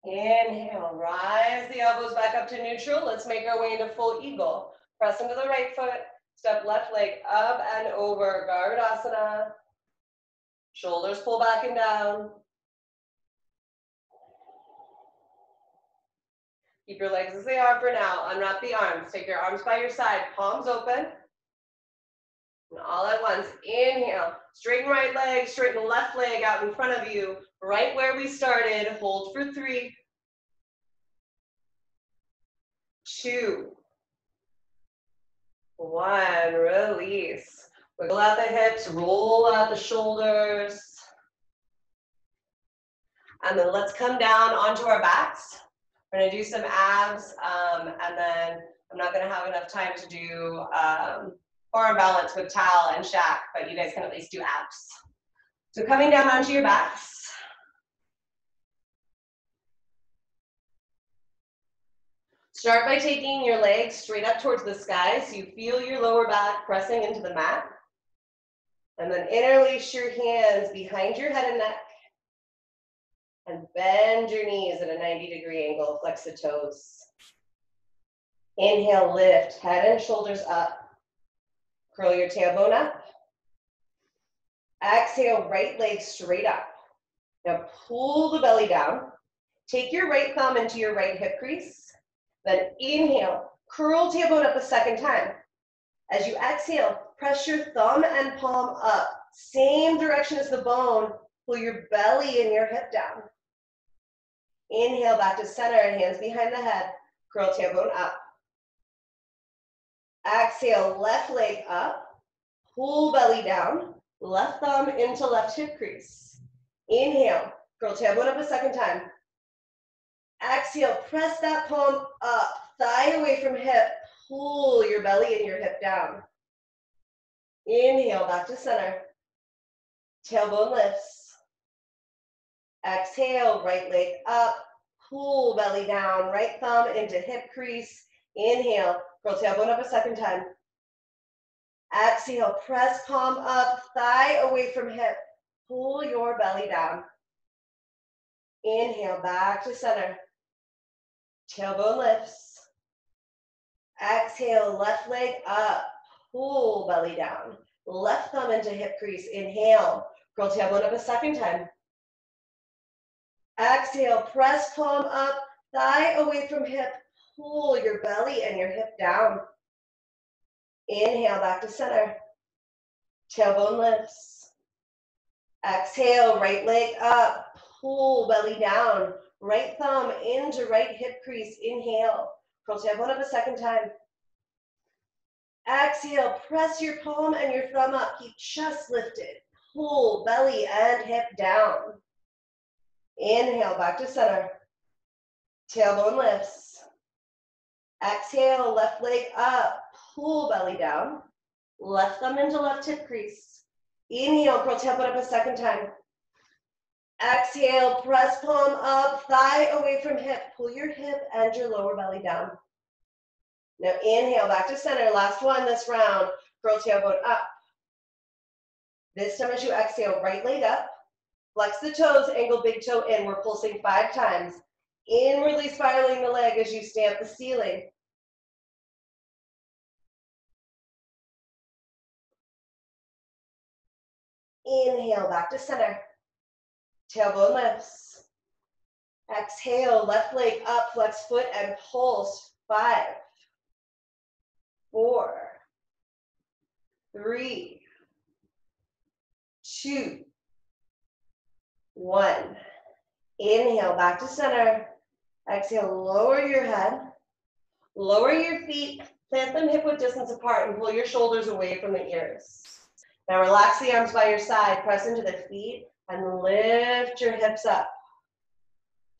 Inhale, rise the elbows back up to neutral. Let's make our way into full eagle. Press into the right foot, step left leg up and over, Garudasana. Shoulders pull back and down. Keep your legs as they are for now. Unwrap the arms. Take your arms by your side, palms open. And all at once, inhale. Straighten right leg, straighten left leg out in front of you. Right where we started. Hold for 3, 2, 1. Release. Wiggle out the hips, roll out the shoulders. And then let's come down onto our backs. We're gonna do some abs, and then I'm not gonna have enough time to do forearm balance with Tal and Shaq, but you guys can at least do abs. So coming down onto your backs. Start by taking your legs straight up towards the sky so you feel your lower back pressing into the mat. And then interlace your hands behind your head and neck. And bend your knees at a 90-degree angle, flex the toes. Inhale, lift, head and shoulders up. Curl your tailbone up. Exhale, right leg straight up. Now pull the belly down. Take your right thumb into your right hip crease. Then inhale, curl tailbone up a second time. As you exhale, press your thumb and palm up. Same direction as the bone. Pull your belly and your hip down. Inhale back to center, hands behind the head. Curl tailbone up. Exhale, left leg up. Pull belly down. Left thumb into left hip crease. Inhale, curl tailbone up a second time. Exhale, press that palm up. Thigh away from hip. Pull your belly and your hip down. Inhale, back to center. Tailbone lifts. Exhale, right leg up, pull belly down, right thumb into hip crease. Inhale, curl tailbone up a second time. Exhale, press palm up, thigh away from hip. Pull your belly down. Inhale, back to center. Tailbone lifts. Exhale, left leg up, pull belly down. Left thumb into hip crease. Inhale, curl tailbone up a second time. Exhale, press palm up, thigh away from hip, pull your belly and your hip down. Inhale, back to center. Tailbone lifts. Exhale, right leg up, pull belly down. Right thumb into right hip crease. Inhale, curl tailbone up a second time. Exhale, press your palm and your thumb up, keep chest lifted. Pull belly and hip down. Inhale, back to center. Tailbone lifts. Exhale, left leg up, pull belly down. Left thumb into left hip crease. Inhale, curl tailbone up a second time. Exhale, press palm up, thigh away from hip. Pull your hip and your lower belly down. Now inhale, back to center. Last one this round. Curl tailbone up. This time as you exhale, right leg up. Flex the toes, angle big toe in. We're pulsing 5 times. Inwardly spiraling the leg as you stamp the ceiling. Inhale, back to center. Tailbone lifts. Exhale, left leg up, flex foot and pulse. 5, 4, 3, 2, 1. Inhale, back to center. Exhale, lower your head. Lower your feet, plant them hip-width distance apart and pull your shoulders away from the ears. Now relax the arms by your side, press into the feet and lift your hips up.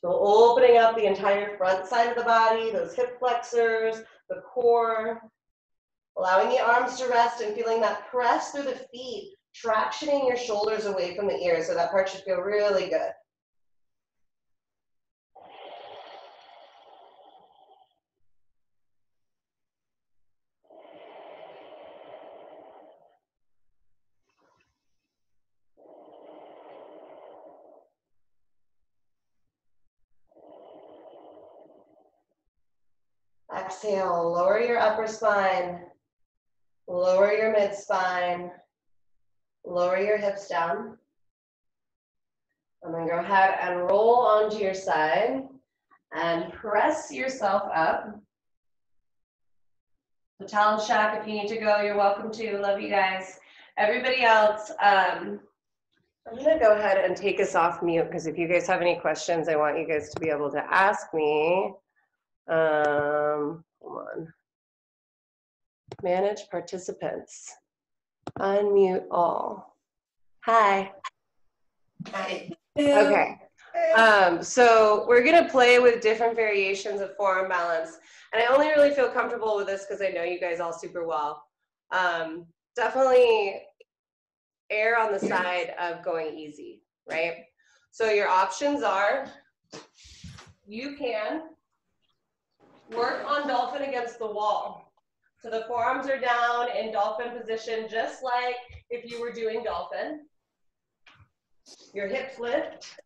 So opening up the entire front side of the body, those hip flexors, the core. Allowing the arms to rest and feeling that press through the feet, tractioning your shoulders away from the ears, so that part should feel really good. Exhale, lower your upper spine, lower your mid spine, lower your hips down. And then go ahead and roll onto your side and press yourself up. The towel shack, if you need to go, you're welcome to. Love you guys. Everybody else, I'm gonna go ahead and take us off mute because if you guys have any questions, I want you guys to be able to ask me. Hold on. Manage participants. Unmute all. Hi. Hi. Okay. So we're gonna play with different variations of forearm balance. And I only really feel comfortable with this because I know you guys all super well. Definitely err on the side of going easy, right? So your options are, you can work on dolphin against the wall. So the forearms are down in dolphin position, just like if you were doing dolphin. Your hips lift,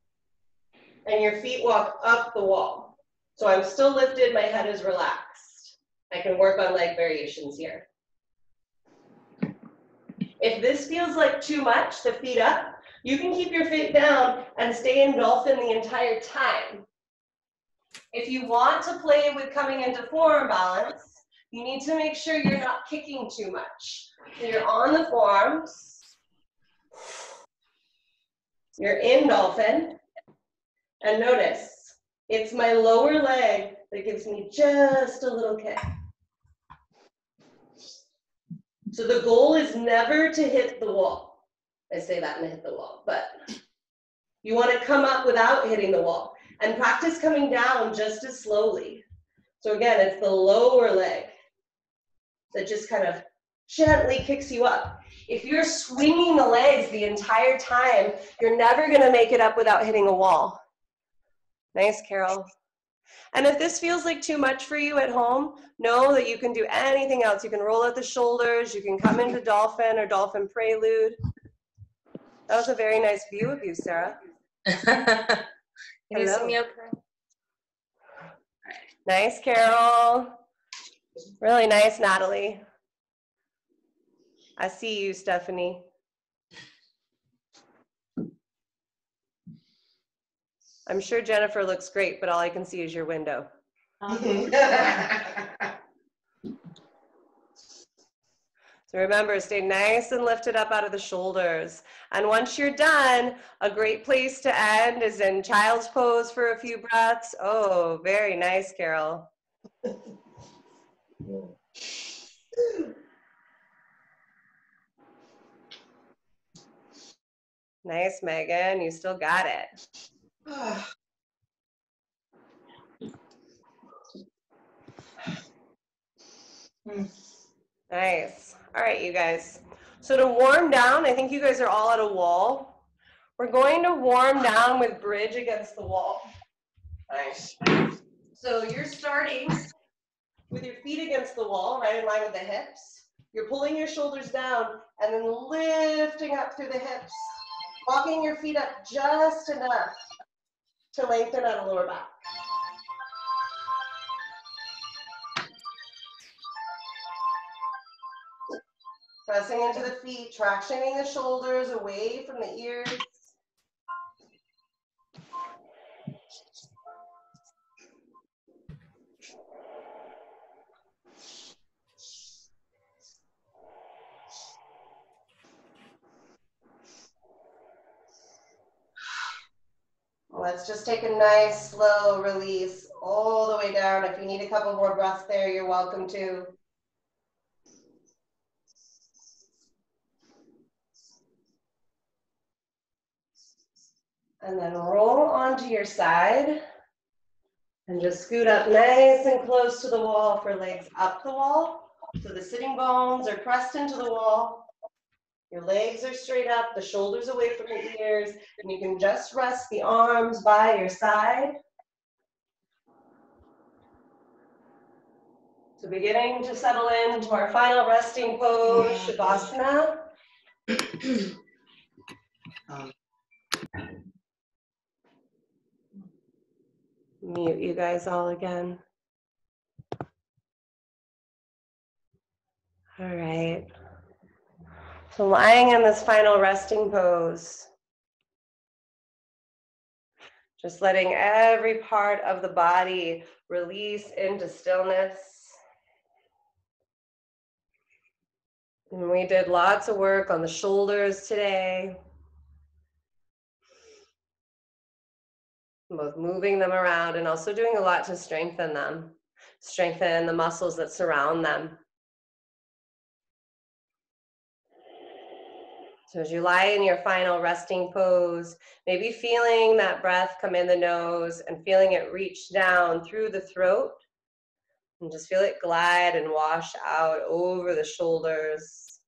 and your feet walk up the wall. So I'm still lifted, my head is relaxed. I can work on leg variations here. If this feels like too much, the feet up, you can keep your feet down and stay in dolphin the entire time. If you want to play with coming into forearm balance, you need to make sure you're not kicking too much. So you're on the forearms, you're in dolphin, and notice, it's my lower leg that gives me just a little kick. So the goal is never to hit the wall. I say that and hit the wall, but you want to come up without hitting the wall and practice coming down just as slowly. So again, it's the lower leg that just kind of gently kicks you up. If you're swinging the legs the entire time, you're never going to make it up without hitting a wall. Nice, Carol. And if this feels like too much for you at home, know that you can do anything else. You can roll out the shoulders, you can come into dolphin or dolphin prelude. That was a very nice view of you, Sarah. Can you see me okay? Nice, Carol. Really nice, Natalie. I see you, Stephanie. I'm sure Jennifer looks great, but all I can see is your window. So remember, stay nice and lifted up out of the shoulders. And once you're done, a great place to end is in child's pose for a few breaths. Oh, very nice, Carol. Nice, Megan. You still got it. Nice. All right, you guys. So to warm down, I think you guys are all at a wall. We're going to warm down with bridge against the wall. Nice. So you're starting with your feet against the wall, right in line with the hips. You're pulling your shoulders down and then lifting up through the hips, walking your feet up just enough to lengthen out a lower back. Pressing into the feet, tractioning the shoulders away from the ears. Let's just take a nice, slow release all the way down. If you need a couple more breaths there, you're welcome to. And then roll onto your side and just scoot up nice and close to the wall for legs up the wall. So the sitting bones are pressed into the wall. Your legs are straight up, the shoulders away from the ears, and you can just rest the arms by your side. So beginning to settle into our final resting pose, Shavasana. Mute you guys all again. All right. So lying in this final resting pose, just letting every part of the body release into stillness. And we did lots of work on the shoulders today, both moving them around and also doing a lot to strengthen them, strengthen the muscles that surround them. So as you lie in your final resting pose, maybe feeling that breath come in the nose and feeling it reach down through the throat, and just feel it glide and wash out over the shoulders.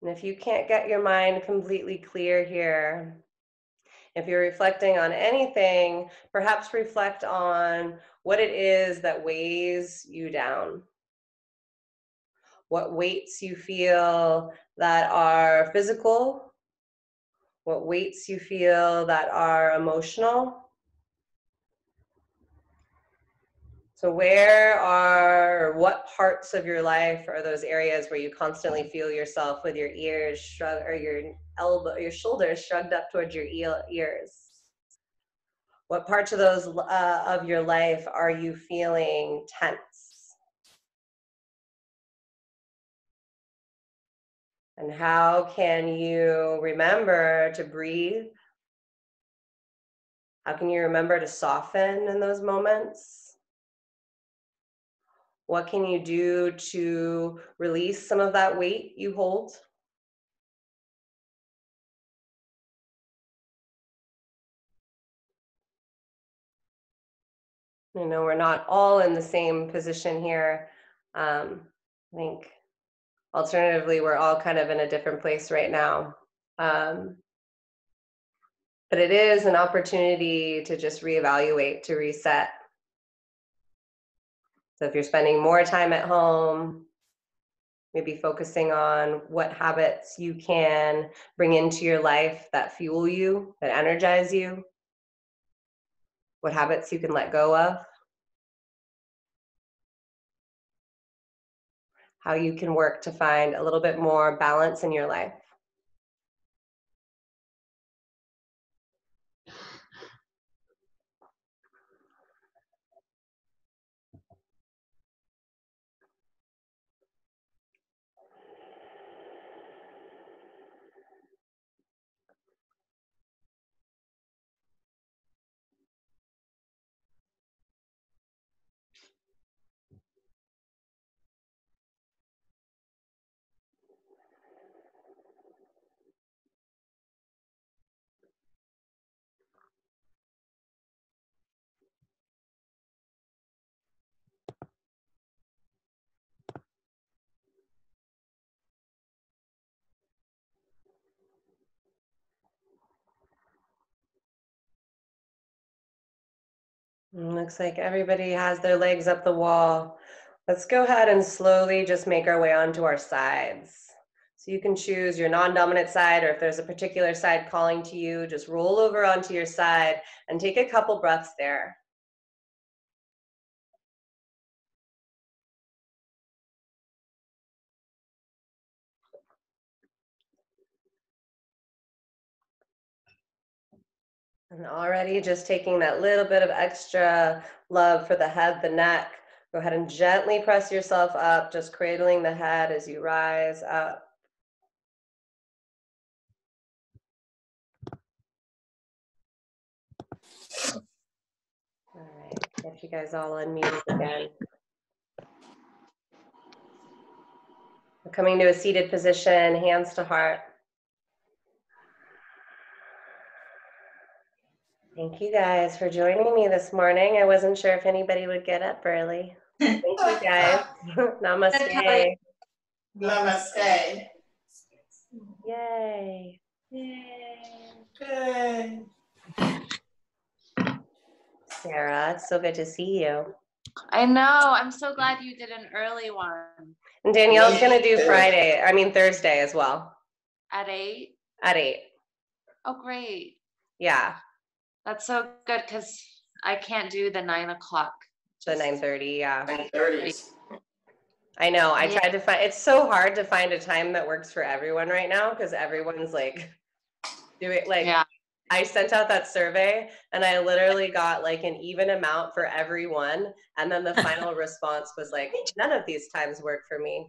And if you can't get your mind completely clear here, if you're reflecting on anything, perhaps reflect on what it is that weighs you down. What weights you feel that are physical, what weights you feel that are emotional. So what parts of your life are those areas where you constantly feel yourself with your ears shrugged, or your shoulders shrugged up towards your ears? What parts of those of your life are you feeling tense? And how can you remember to breathe? How can you remember to soften in those moments? What can you do to release some of that weight you hold? I know we're not all in the same position here. I think alternatively, we're all kind of in a different place right now. But it is an opportunity to just reevaluate, to reset. So if you're spending more time at home, maybe focusing on what habits you can bring into your life that fuel you, that energize you, what habits you can let go of, how you can work to find a little bit more balance in your life. Looks like everybody has their legs up the wall. Let's go ahead and slowly just make our way onto our sides. So you can choose your non-dominant side, or if there's a particular side calling to you, just roll over onto your side and take a couple breaths there. And already just taking that little bit of extra love for the head, the neck. Go ahead and gently press yourself up, just cradling the head as you rise up. All right, get you guys all unmuted again. We're coming to a seated position, hands to heart. Thank you guys for joining me this morning. I wasn't sure if anybody would get up early. Thank you guys. Namaste. Namaste. Yay. Good. Sarah, it's so good to see you. I know. I'm so glad you did an early one. And Danielle's going to do Thursday as well. At 8? At 8. Oh, great. Yeah. That's so good because I can't do the 9 o'clock. The 9:30, yeah. 9:30. I know. I tried to find, it's so hard to find a time that works for everyone right now because everyone's like doing I sent out that survey and I literally got like an even amount for everyone. And then the final response was like, none of these times work for me.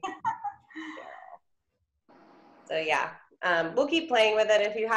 So yeah, we'll keep playing with it if you have